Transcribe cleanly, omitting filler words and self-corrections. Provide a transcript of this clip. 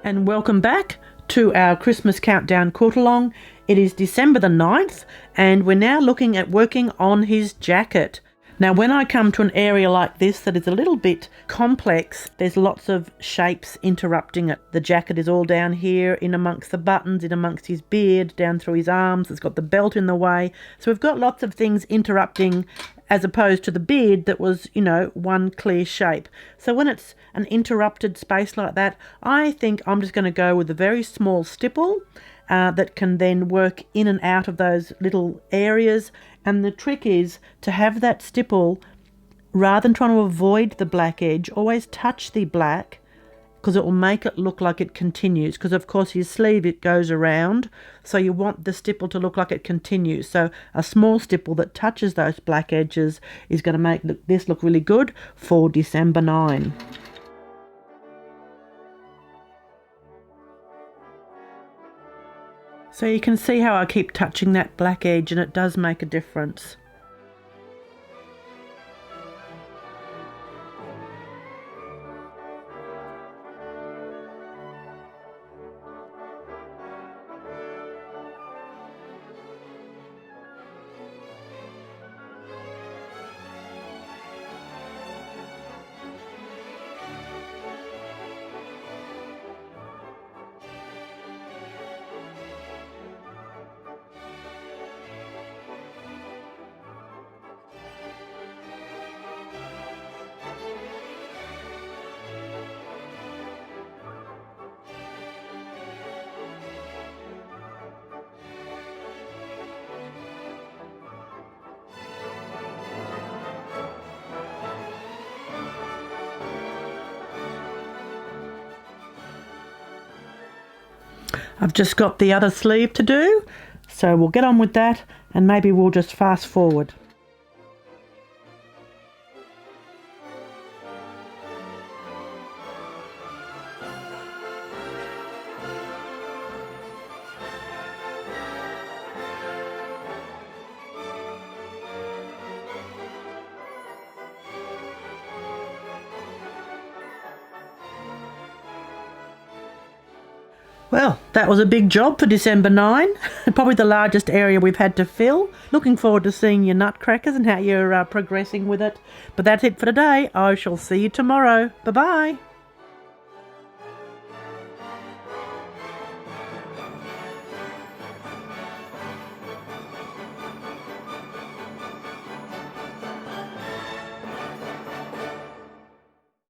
And welcome back to our Christmas countdown quilt-along. It is December the 9th and we're now looking at working on his jacket. Now when I come to an area like this that is a little bit complex, there's lots of shapes interrupting it. The jacket is all down here, in amongst the buttons, in amongst his beard, down through his arms. It's got the belt in the way. So we've got lots of things interrupting as opposed to the beard that was, one clear shape. So when it's an interrupted space like that, I think I'm just going to go with a very small stipple that can then work in and out of those little areas. And the trick is to have that stipple, rather than trying to avoid the black edge, always touch the black, because it will make it look like it continues, because of course his sleeve, it goes around, so you want the stipple to look like it continues. So a small stipple that touches those black edges is going to make this look really good for December 9. So you can see how I keep touching that black edge, and it does make a difference. I've just got the other sleeve to do, so we'll get on with that and maybe we'll just fast forward. Well, that was a big job for December 9. Probably the largest area we've had to fill. Looking forward to seeing your nutcrackers and how you're progressing with it. But that's it for today. I shall see you tomorrow. Bye-bye.